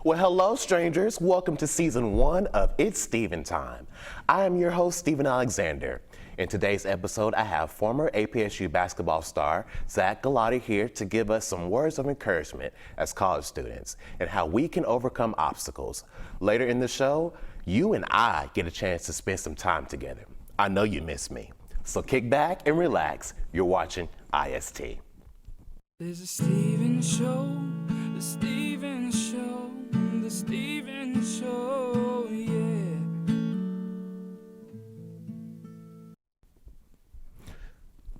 Well, hello, strangers. Welcome to season 1 of It's Steven Time. I am your host, Steven Alexander. In today's episode, I have former APSU basketball star Zach Glotta here to give us some words of encouragement as college students and how we can overcome obstacles. Later in the show, you and I get a chance to spend some time together. I know you miss me. So kick back and relax. You're watching IST. There's a Steven Show, the Steven Show, the Steven Show, yeah.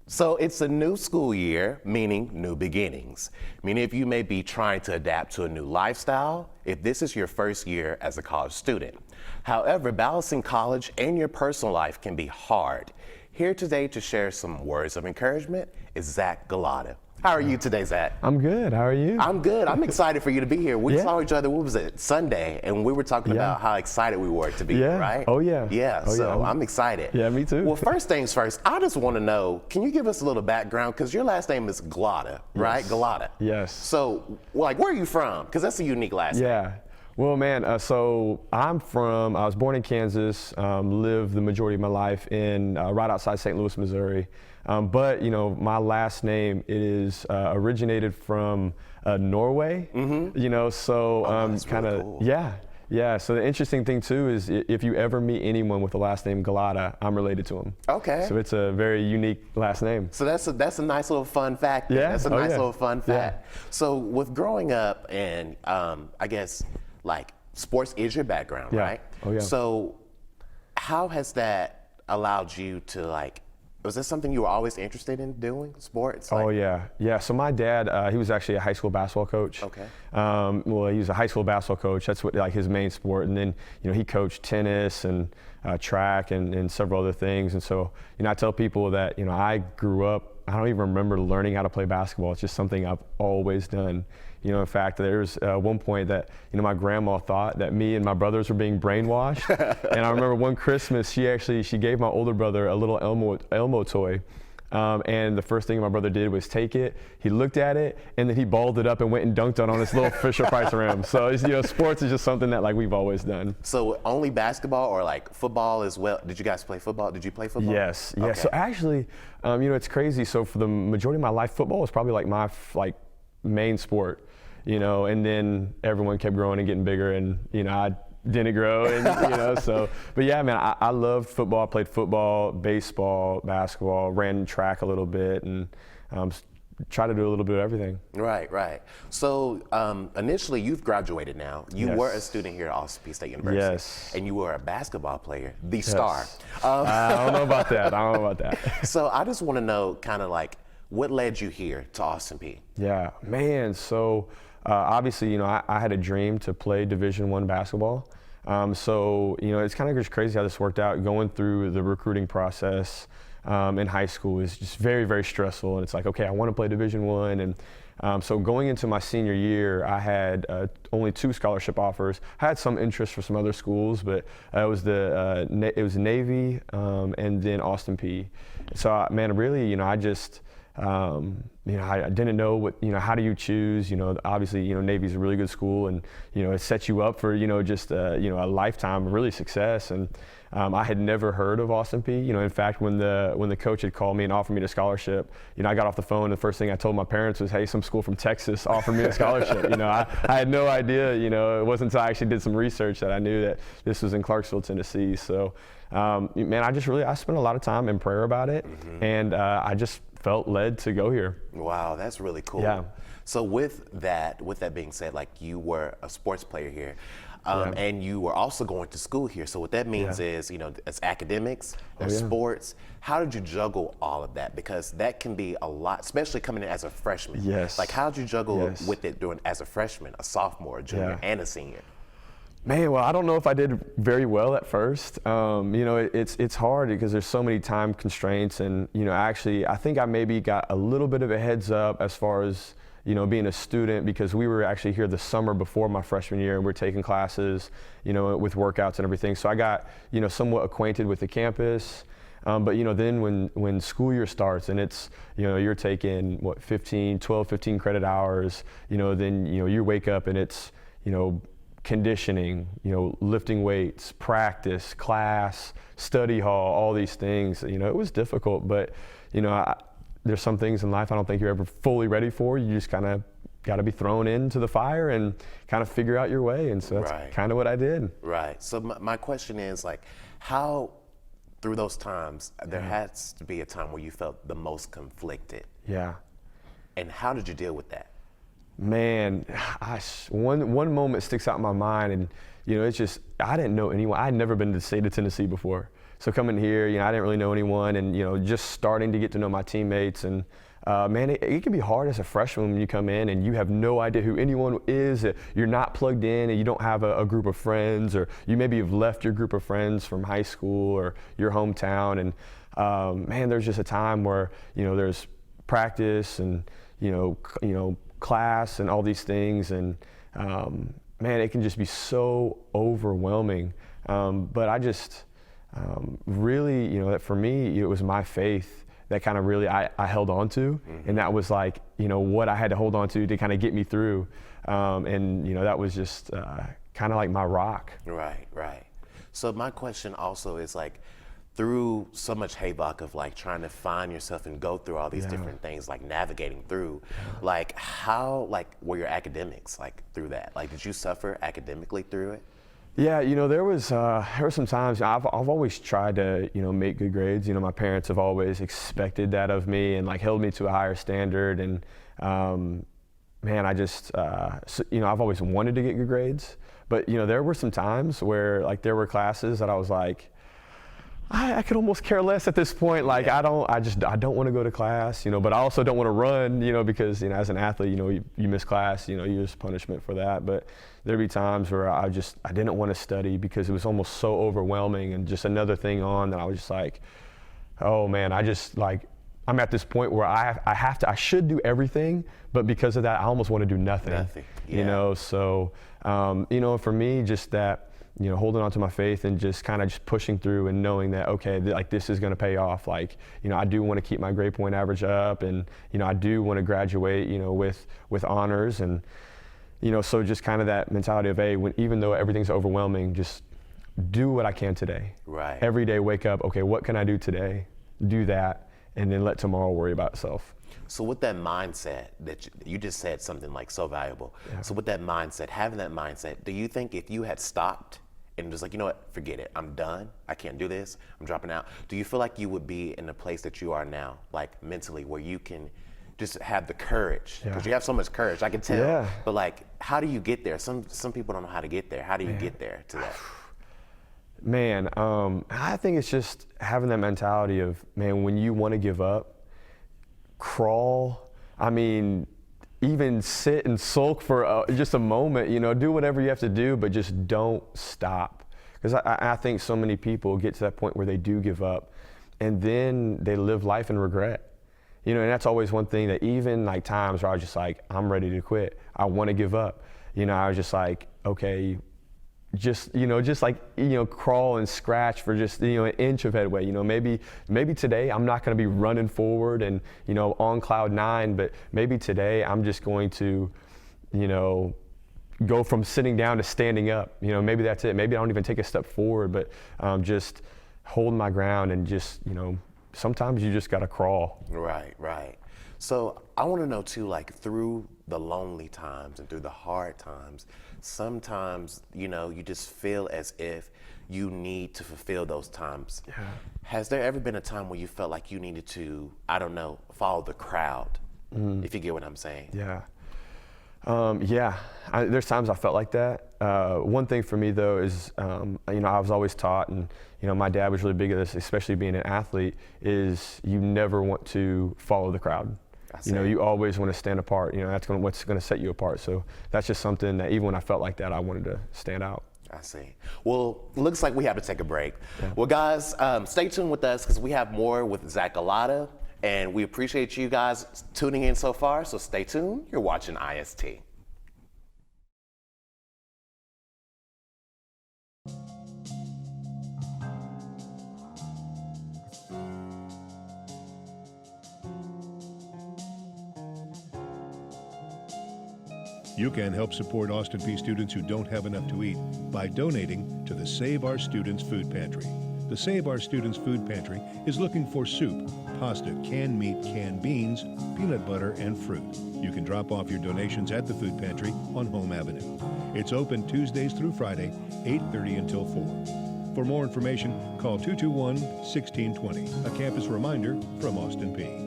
So it's a new school year, meaning new beginnings. Many of you may be trying to adapt to a new lifestyle if this is your first year as a college student. However, balancing college and your personal life can be hard. Here today to share some words of encouragement is Zach Glotta. How are you today, Zach? I'm good. How are you? I'm good. I'm excited for you to be here. We saw each other, what was it, Sunday, and we were talking about how excited we were to be here, right? Oh, yeah. Yeah, so I'm excited. Yeah, me too. Well, first things first, I just want to know, can you give us a little background? Because your last name is Glotta, right? Glotta. Yes. So, like, where are you from? Because that's a unique last name. Yeah. Well, man, so I was born in Kansas, lived the majority of my life in right outside St. Louis, Missouri. But, you know, my last name, it is originated from Norway, you know, so kind of, really cool. Yeah. So the interesting thing too is if you ever meet anyone with the last name Glotta, I'm related to him. Okay. So it's a very unique last name. So that's a nice little fun fact. Yeah. That's a nice little fun fact. So with growing up and I guess like sports is your background, right? Oh yeah. So how has that allowed you to like, was this something you were always interested in doing, sports? Oh yeah. So my dad, he was actually a high school basketball coach. Okay. Well, he was a high school basketball coach. That's what like his main sport. And then, you know, he coached tennis and track and several other things. And so, you know, I tell people that, you know, I grew up, I don't even remember learning how to play basketball. It's just something I've always done. You know, in fact, there was one point that, you know, my grandma thought that me and my brothers were being brainwashed. And I remember one Christmas, she gave my older brother a little Elmo toy. And the first thing my brother did was take it, he looked at it, and then he balled it up and went and dunked it on this little Fisher-Price rim. So, it's, you know, sports is just something that, like, we've always done. So only basketball or, like, football as well? Did you guys play football? Did you play football? Yes. Okay. So actually, you know, it's crazy. So for the majority of my life, football was probably, like, my, main sport. You know, and then everyone kept growing and getting bigger, and, you know, I didn't grow, and, you know, so, but yeah, man, I loved football. I played football, baseball, basketball, ran track a little bit, and tried to do a little bit of everything. Right. So initially, you've graduated now. You were a student here at Austin Peay State University. Yes. And you were a basketball player, the star. I don't know about that. So I just want to know kind of like, what led you here to Austin Peay? Yeah, man, so obviously, you know, I had a dream to play Division I basketball. So, you know, it's kind of just crazy how this worked out. Going through the recruiting process in high school is just very, very stressful. And it's like, okay, I want to play Division I. And so going into my senior year, I had only 2 scholarship offers. I had some interest for some other schools, but it was Navy and then Austin Peay. So, man, really, you know, I just, you know, I didn't know what, you know, how do you choose? You know, obviously, you know, Navy's a really good school, and, you know, it sets you up for, you know, just, you know, a lifetime of really success. And I had never heard of Austin Peay. You know, in fact, when the coach had called me and offered me the scholarship, you know, I got off the phone, and the first thing I told my parents was, hey, some school from Texas offered me a scholarship. You know, I had no idea, you know, it wasn't until I actually did some research that I knew that this was in Clarksville, Tennessee. So, man, I spent a lot of time in prayer about it, and I just felt led to go here. Wow, that's really cool. Yeah. So with that being said, like you were a sports player here, and you were also going to school here. So what that means is, you know, it's academics, there's sports. How did you juggle all of that? Because that can be a lot, especially coming in as a freshman. Yes. Like how did you juggle with it as a freshman, a sophomore, a junior, and a senior? Man, well, I don't know if I did very well at first. You know, it's hard because there's so many time constraints, and, you know, actually, I think I maybe got a little bit of a heads up as far as, you know, being a student, because we were actually here the summer before my freshman year, and we're taking classes, you know, with workouts and everything. So I got, you know, somewhat acquainted with the campus. But, you know, then when school year starts and it's, you know, you're taking, 12, 15 credit hours, you know, then, you know, you wake up and it's, you know, conditioning, lifting weights, practice, class, study hall, all these things. It was difficult, but there's some things in life I don't think you're ever fully ready for. You just kind of got to be thrown into the fire and kind of figure out your way. And so that's kind of what I did. Right. So my question is, like, how through those times, there has to be a time where you felt the most conflicted. Yeah. And how did you deal with that? Man, one moment sticks out in my mind, and it's just, I didn't know anyone. I had never been to the state of Tennessee before. So coming here, I didn't really know anyone, and just starting to get to know my teammates. And man, it can be hard as a freshman when you come in and you have no idea who anyone is. You're not plugged in, and you don't have a group of friends, or you maybe have left your group of friends from high school or your hometown. And man, there's just a time where there's practice and class and all these things, and man, it can just be so overwhelming. But I just really, that for me, it was my faith that kind of really I held on to, and that was like, what I had to hold on to kind of get me through. And that was just kind of like my rock. Right. So my question also is, like, through so much havoc of like trying to find yourself and go through all these different things, like navigating through, like how, like, were your academics like through that? Like, did you suffer academically through it? Yeah, there were some times I've always tried to make good grades. My parents have always expected that of me and like held me to a higher standard. And man, I just I've always wanted to get good grades, but there were some times where like there were classes that I was like, I could almost care less at this point. Like, I don't want to go to class, but I also don't want to run, because, as an athlete, you miss class, there's punishment for that. But there'd be times where I didn't want to study because it was almost so overwhelming, and just another thing on that I was just like, oh man, I'm at this point where I should do everything, but because of that, I almost want to do nothing. So, for me, just that, holding on to my faith and just kind of just pushing through and knowing that, okay, like this is going to pay off. Like, I do want to keep my grade point average up, and, I do want to graduate, with honors. And, so just kind of that mentality of, hey, even though everything's overwhelming, just do what I can today. Right. Every day, wake up, okay, what can I do today? Do that, and then let tomorrow worry about itself. So with that mindset that you just said something like so valuable. Yeah. So with that mindset, having that mindset, do you think if you had stopped and just like, you know what, forget it, I'm done, I can't do this, I'm dropping out, do you feel like you would be in the place that you are now, like mentally, where you can just have the courage? Because you have so much courage, I can tell. Yeah. But like, how do you get there? Some people don't know how to get there. How do you get there to that? Man, I think it's just having that mentality of, man, when you want to give up, crawl. I mean, even sit and sulk for just a moment, do whatever you have to do, but just don't stop. Because I think so many people get to that point where they do give up, and then they live life in regret. And that's always one thing that even like times where I was just like, I'm ready to quit, I want to give up. I was just like, okay, just crawl and scratch for just an inch of headway. Maybe today I'm not going to be running forward and on cloud 9, but maybe today I'm just going to go from sitting down to standing up. Maybe that's it. Maybe I don't even take a step forward, but just hold my ground, and just sometimes you just got to crawl. Right. So I want to know too, like, through the lonely times and through the hard times, sometimes, you just feel as if you need to fulfill those times. Yeah. Has there ever been a time where you felt like you needed to, I don't know, follow the crowd, if you get what I'm saying? Yeah. There's times I felt like that. One thing for me though is, I was always taught, and my dad was really big at this, especially being an athlete, is you never want to follow the crowd. You always want to stand apart. That's what's going to set you apart. So that's just something that even when I felt like that, I wanted to stand out. I see. Well, looks like we have to take a break. Yeah. Well, guys, stay tuned with us because we have more with Zach Glotta, and we appreciate you guys tuning in so far. So stay tuned. You're watching IST. You can help support Austin Peay students who don't have enough to eat by donating to the Save Our Students Food Pantry. The Save Our Students Food Pantry is looking for soup, pasta, canned meat, canned beans, peanut butter, and fruit. You can drop off your donations at the food pantry on Holm Avenue. It's open Tuesdays through Friday, 8:30 until 4. For more information, call 221-1620, a campus reminder from Austin Peay.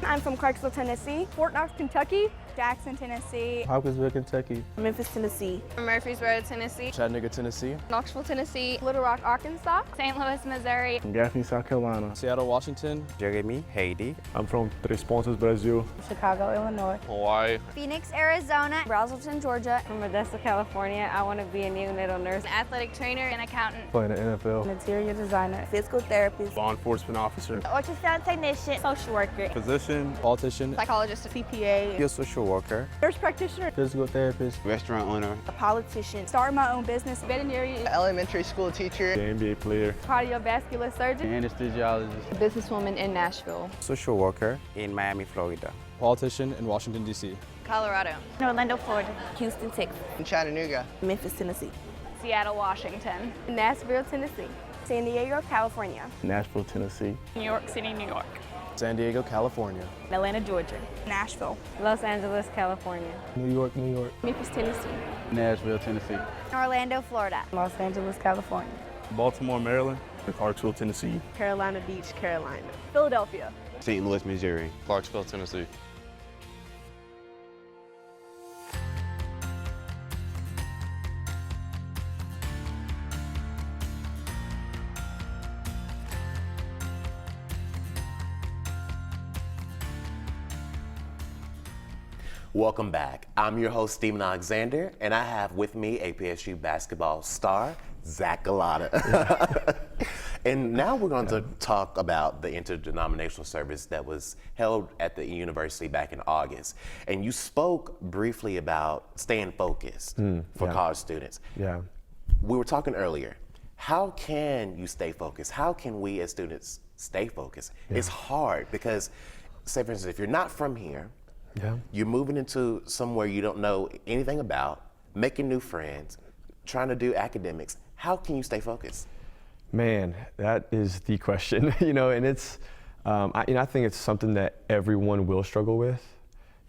I'm from Clarksville, Tennessee. Fort Knox, Kentucky. Jackson, Tennessee. Hopkinsville, Kentucky. Memphis, Tennessee. Murfreesboro, Tennessee. Chattanooga, Tennessee. Knoxville, Tennessee. Little Rock, Arkansas. St. Louis, Missouri. Gaffney, South Carolina. Seattle, Washington. Jeremy, Haiti. I'm from Três Pontas, Brazil. Chicago, Illinois. Hawaii. Phoenix, Arizona. Brazelton, Georgia. From Modesto, California. I want to be a neonatal nurse. An athletic trainer and accountant. Playing the NFL. Interior designer. Physical therapist. Law enforcement officer. Ultrasound technician. Social worker. Physician. Politician. Psychologist. CPA. Your social worker. Nurse practitioner. Physical therapist. Restaurant owner. A politician. Starting my own business. Veterinary. Elementary school teacher. The NBA player. Cardiovascular surgeon. Anesthesiologist. A businesswoman in Nashville. Social worker in Miami, Florida. Politician in Washington, D.C. Colorado. Orlando, Florida. Houston, Texas. In Chattanooga. Memphis, Tennessee. Seattle, Washington. Nashville, Tennessee. San Diego, California. Nashville, Tennessee. New York City, New York. San Diego, California. Atlanta, Georgia. Nashville. Los Angeles, California. New York, New York. Memphis, Tennessee. Nashville, Tennessee. Orlando, Florida. Los Angeles, California. Baltimore, Maryland. Clarksville, Tennessee. Carolina Beach, Carolina. Philadelphia. St. Louis, Missouri. Clarksville, Tennessee. Welcome back. I'm your host, Stephen Alexander, and I have with me APSU basketball star, Zach Glotta. And now we're going to talk about the interdenominational service that was held at the university back in August. And you spoke briefly about staying focused for college students. Yeah. We were talking earlier. How can you stay focused? How can we as students stay focused? Yeah. It's hard because, say for instance, if you're not from here, you're moving into somewhere you don't know anything about, making new friends, trying to do academics. How can you stay focused? Man, that is the question. And it's, I think it's something that everyone will struggle with.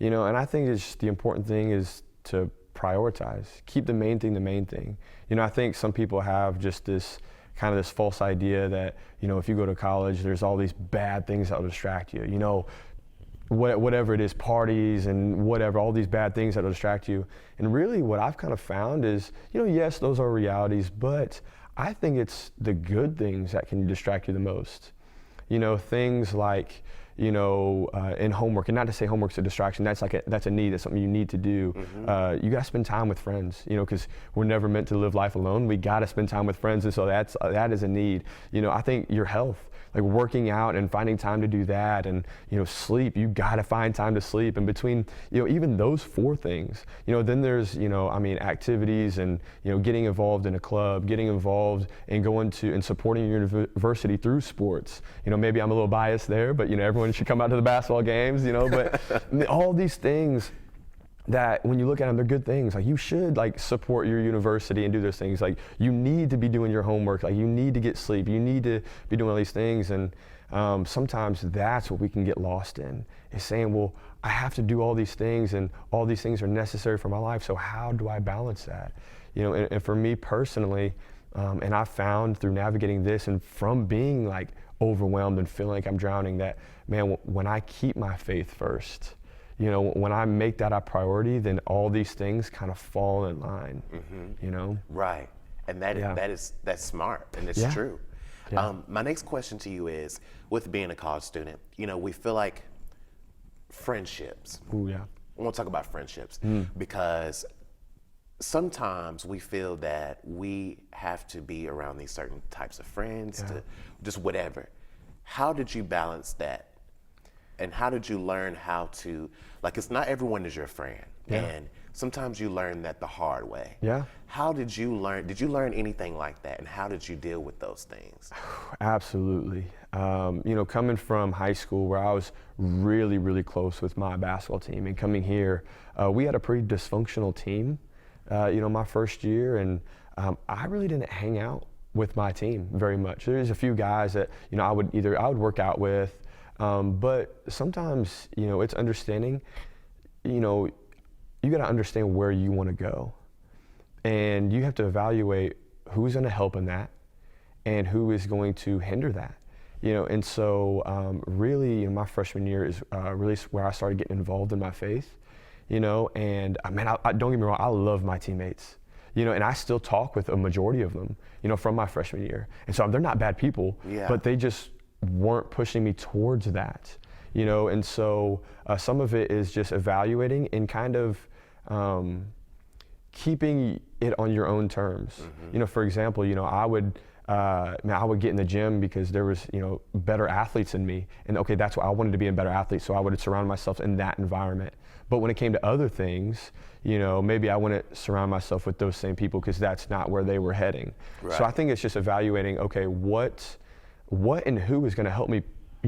And I think it's the important thing is to prioritize, keep the main thing the main thing. I think some people have just this kind of this false idea that, if you go to college, there's all these bad things that will distract you. Whatever it is, parties and whatever, all these bad things that will distract you. And really what I've kind of found is, yes, those are realities, but I think it's the good things that can distract you the most. Things like, in homework. And not to say homework's a distraction. That's a need. That's something you need to do. You got to spend time with friends. Because we're never meant to live life alone. We got to spend time with friends, and so that is a need. I think your health. Like working out and finding time to do that, and sleep. You gotta find time to sleep. And between even those 4 things, then there's activities and getting involved in a club, getting involved in going to and supporting your university through sports. Maybe I'm a little biased there, but everyone should come out to the basketball games. But all these things that when you look at them, they're good things. Like you should support your university and do those things. Like you need to be doing your homework. Like you need to get sleep. You need to be doing all these things. And sometimes that's what we can get lost in, is saying, well, I have to do all these things and all these things are necessary for my life. So how do I balance that? And for me personally, and I found through navigating this and from being overwhelmed and feeling like I'm drowning, that man, when I keep my faith first, when I make that a priority, then all these things kind of fall in line, Right, and that's smart, and it's true. Yeah. My next question to you is, with being a college student, we feel like friendships. Ooh, yeah. I want to talk about friendships because sometimes we feel that we have to be around these certain types of friends to just whatever. How did you balance that? And how did you learn how to, it's not everyone is your friend. Yeah. And sometimes you learn that the hard way. Yeah. How did you learn anything like that? And how did you deal with those things? Absolutely. Coming from high school where I was really, really close with my basketball team, and coming here, we had a pretty dysfunctional team, my first year, and I really didn't hang out with my team very much. There's a few guys that, I would work out with, but sometimes, it's understanding, you got to understand where you want to go, and you have to evaluate who's going to help in that and who is going to hinder that, and so really, my freshman year is really where I started getting involved in my faith, and I don't get me wrong, I love my teammates, and I still talk with a majority of them, from my freshman year, and so they're not bad people, but they just weren't pushing me towards that, and so some of it is just evaluating and kind of keeping it on your own terms. For example, I would get in the gym because there was, better athletes than me, and okay, that's what I wanted to be a better athlete, so I would surround myself in that environment. But when it came to other things, maybe I wouldn't surround myself with those same people because that's not where they were heading. Right. So I think it's just evaluating, okay, what and who is going to help me,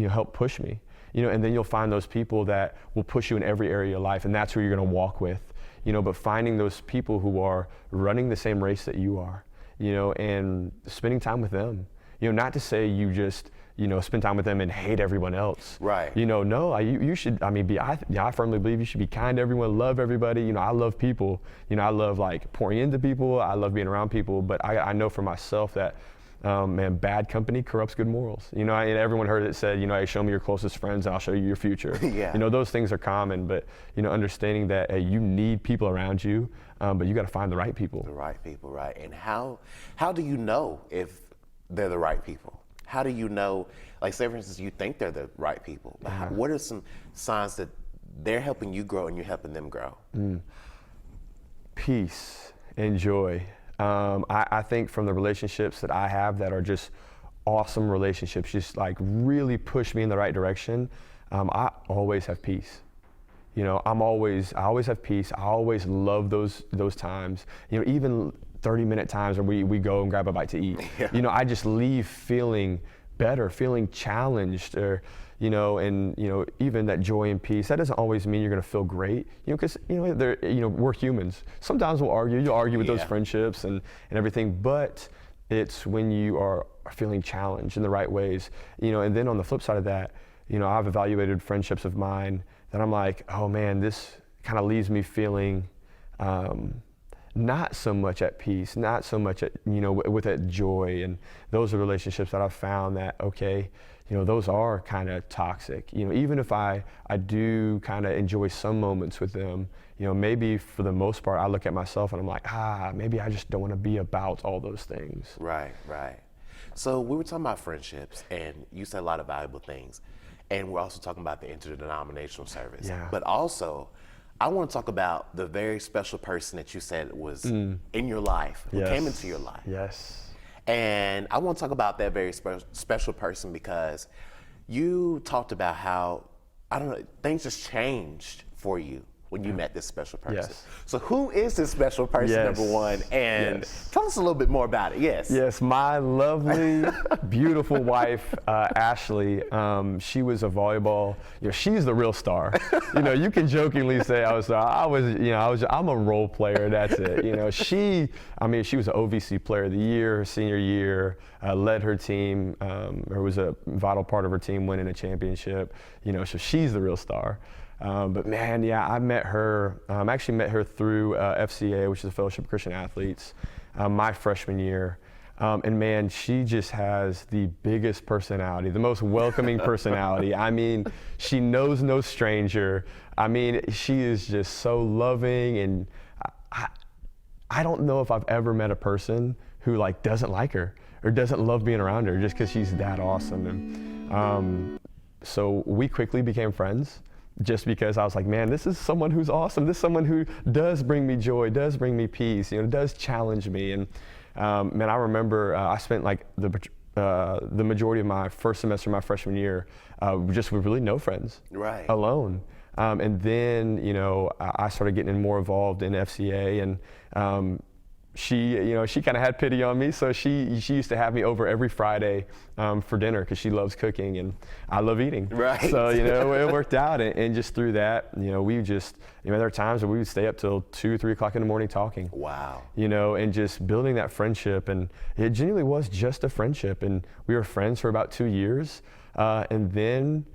help push me, and then you'll find those people that will push you in every area of life, and that's who you're going to walk with, but finding those people who are running the same race that you are, and spending time with them, not to say you just, spend time with them and hate everyone else. Right. No, you should, I firmly believe you should be kind to everyone, love everybody. I love people, I love pouring into people. I love being around people, but I know for myself that, bad company corrupts good morals. And everyone heard it said, hey, show me your closest friends and I'll show you your future. Yeah. Those things are common, but, understanding that you need people around you, but you got to find the right people. The right people, right. And how do you know if they're the right people? How do you know, say for instance, you think they're the right people, but what are some signs that they're helping you grow and you're helping them grow? Peace and joy. I think from the relationships that I have that are just awesome relationships, just really push me in the right direction, I always have peace. I always have peace. I always love those times. Even 30-minute times where we go and grab a bite to eat. Yeah. I just leave feeling better, feeling challenged, or even that joy and peace. That doesn't always mean you're going to feel great, because we're humans. Sometimes you'll argue with those friendships and everything, but it's when you are feeling challenged in the right ways, and then on the flip side of that, I've evaluated friendships of mine that I'm like, oh man, this kind of leaves me feeling not so much at peace, not so much at, with that joy. And those are relationships that I've found that, okay, those are kind of toxic. Even if I do kind of enjoy some moments with them, maybe for the most part, I look at myself and I'm like, maybe I just don't want to be about all those things. Right, right. So we were talking about friendships and you said a lot of valuable things. and we're also talking about the interdenominational service. Yeah. But also, I want to talk about the very special person that you said was in your life, who came into your life. Yes. And I want to talk about that very special person because you talked about how, I don't know, things just changed for you when you met this special person. Yes. So who is this special person, Yes. number one? And Yes. tell us a little bit more about it. Yes. Yes, my lovely, beautiful wife, Ashley. She was a volleyball. She's the real star. You can jokingly say I was. I'm a role player. That's it. She was an OVC Player of the Year her senior year. Led her team. Or was a vital part of her team winning a championship. So she's the real star. But man, yeah, I met her. I actually met her through FCA, which is the Fellowship of Christian Athletes, my freshman year. And man, she just has the biggest personality, the most welcoming personality. She knows no stranger. She is just so loving, and I don't know if I've ever met a person who doesn't like her or doesn't love being around her just because she's that awesome. And so we quickly became friends. Just because I was like, man, this is someone who's awesome. This is someone who does bring me joy, does bring me peace, does challenge me. And man, I remember I spent the majority of my first semester, my freshman year, just with really no friends, Right. alone. And then, I started getting more involved in FCA, and she kind of had pity on me, so she used to have me over every Friday for dinner because she loves cooking and I love eating. Right. So it worked out, and just through that, we just there are times where we would stay up till 2, 3 o'clock in the morning talking. Wow. And just building that friendship, and it genuinely was just a friendship, and we were friends for about 2 years, and then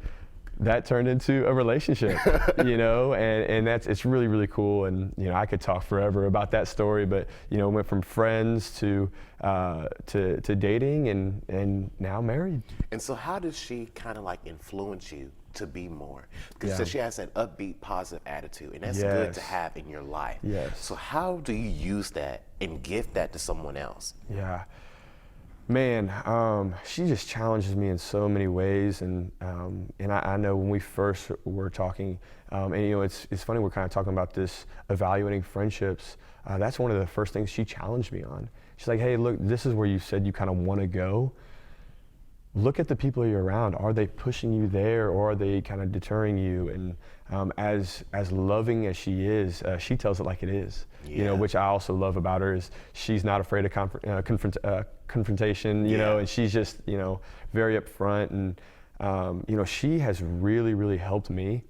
that turned into a relationship, and it's really, really cool. And, I could talk forever about that story, but, went from friends to dating and now married. And so how does she kind of influence you to be more? Because Yeah. she has that upbeat, positive attitude, and that's Yes. good to have in your life. Yes. So how do you use that and gift that to someone else? Yeah. Man, she just challenges me in so many ways, and I know when we first were talking, and it's funny, we're kind of talking about this evaluating friendships. That's one of the first things she challenged me on. She's like, hey, look, this is where you said you kind of want to go. Look at the people you're around. Are they pushing you there, or are they kind of deterring you? And as loving as she is, she tells it like it is. Yeah. Which I also love about her is she's not afraid of confrontation. And she's just very upfront, and she has really, really helped me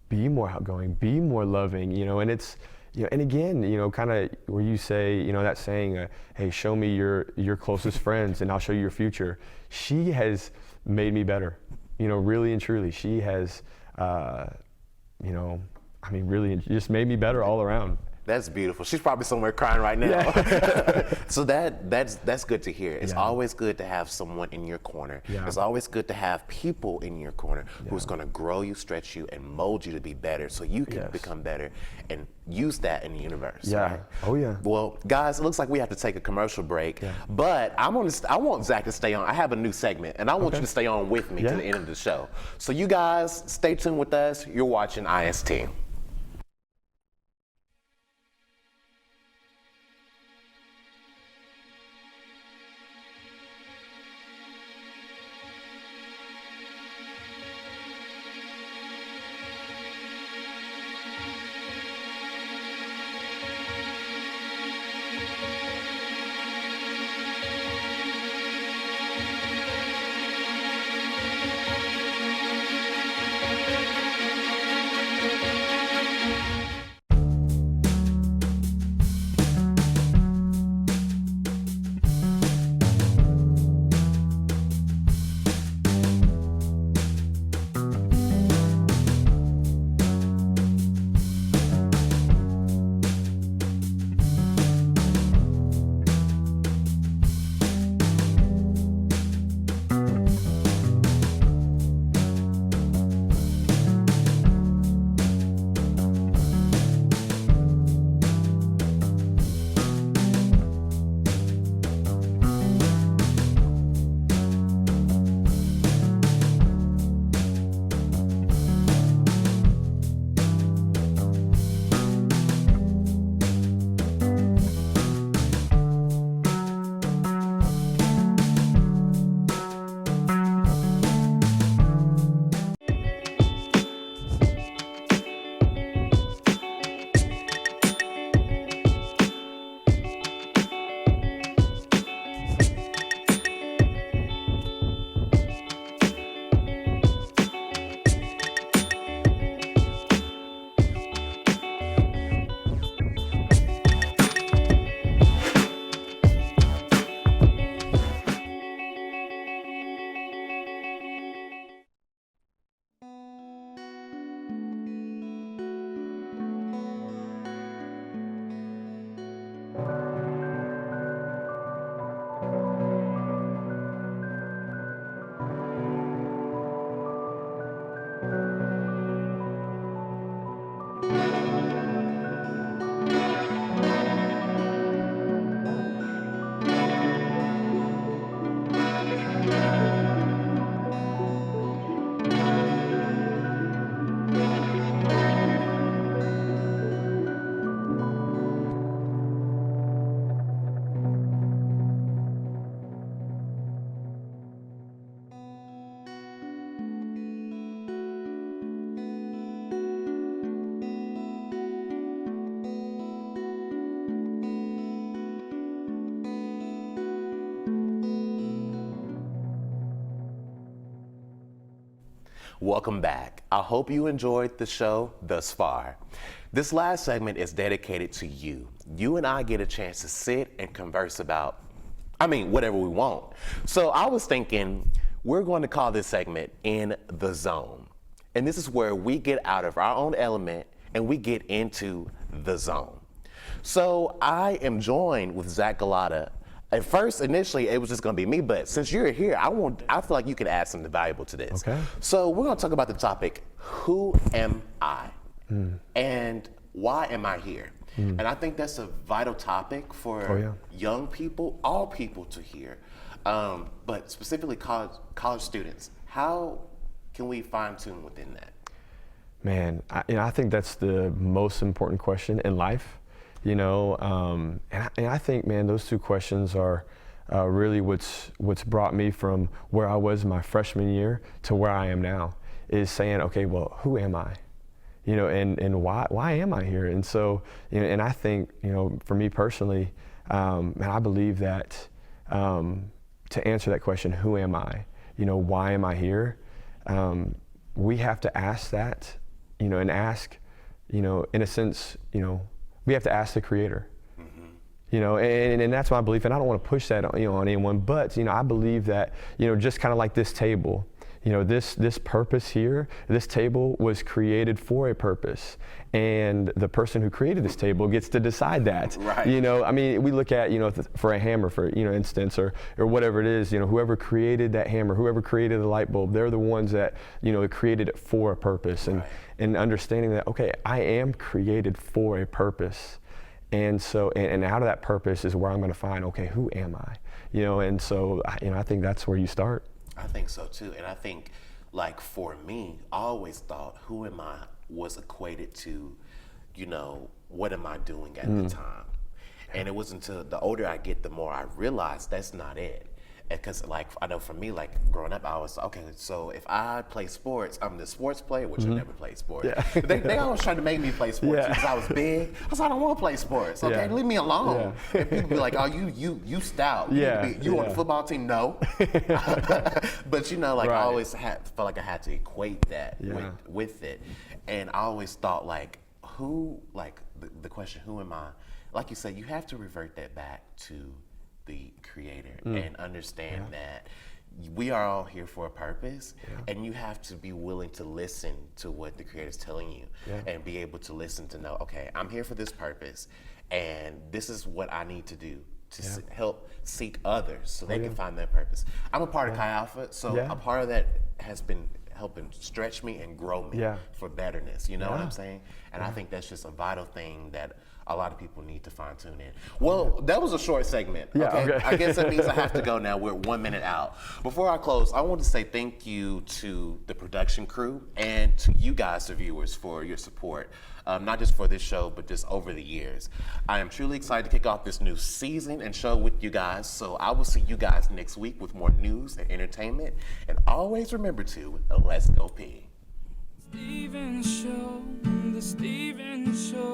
be more outgoing, be more loving. And it's and again, kind of where you say, that saying, hey, show me your closest friends and I'll show you your future. She has made me better, really and truly. She has, really just made me better all around. That's beautiful. She's probably somewhere crying right now. Yeah. So that's good to hear. It's always good to have someone in your corner. Yeah. It's always good to have people in your corner who's going to grow you, stretch you, and mold you to be better so you can become better and use that in the universe. Yeah. Right? Oh, yeah. Well, guys, it looks like we have to take a commercial break, but I want Zach to stay on. I have a new segment, and I want you to stay on with me to the end of the show. So you guys, stay tuned with us. You're watching IST. Welcome back. I hope you enjoyed the show thus far. This last segment is dedicated to you. You and I get a chance to sit and converse about, whatever we want. So I was thinking we're going to call this segment In the Zone. And this is where we get out of our own element and we get into the zone. So I am joined with Zach Glotta. At first, initially, it was just going to be me, but since you're here, I feel like you can add something valuable to this. Okay. So we're going to talk about the topic, who am I? And why am I here? And I think that's a vital topic for young people, all people to hear, but specifically college students. How can we fine tune within that? Man, I think that's the most important question in life. And I think, man, those two questions are really what's brought me from where I was my freshman year to where I am now, is saying, okay, well, who am I? And why am I here? And so, and I think, for me personally, and I believe that to answer that question, who am I? Why am I here? We have to ask that, and ask, in a sense, we have to ask the Creator, and that's my belief. And I don't want to push that, on anyone, but, I believe that, just kind of like this table, this purpose here, this table was created for a purpose. And the person who created this table gets to decide that. Right. We look at, for a hammer, for, instance, or whatever it is, whoever created that hammer, whoever created the light bulb, they're the ones that, created it for a purpose. And understanding that, okay, I am created for a purpose. And so, and out of that purpose is where I'm going to find, okay, who am I? And so, I think that's where you start. I think so too. And I think, like, for me, I always thought who am I was equated to, what am I doing at the time? And it was until the older I get, the more I realize that's not it. Because, like, I know for me, like, growing up, I was, okay, so if I play sports, I'm the sports player, which I never played sports. Yeah. They always tried to make me play sports because I was big. I was like, I don't want to play sports, okay? Leave me alone. Yeah. And people be like, oh, you stout. You on the football team? No. But, I always felt like I had to equate that with it. And I always thought, like, the question, who am I? Like you said, you have to revert that back to the Creator and understand that we are all here for a purpose, and you have to be willing to listen to what the Creator is telling you and be able to listen to know, okay, I'm here for this purpose, and this is what I need to do to help seek others so they can find their purpose. I'm a part of Chi Alpha, so a part of that has been helping stretch me and grow me for betterness, you know what I'm saying? And I think that's just a vital thing that a lot of people need to fine tune in. Well, that was a short segment. Okay? I guess that means I have to go now. We're 1 minute out. Before I close, I want to say thank you to the production crew and to you guys, the viewers, for your support. Not just for this show, but just over the years. I am truly excited to kick off this new season and show with you guys. So I will see you guys next week with more news and entertainment. And always remember to, let's go Peay. The Steven Show.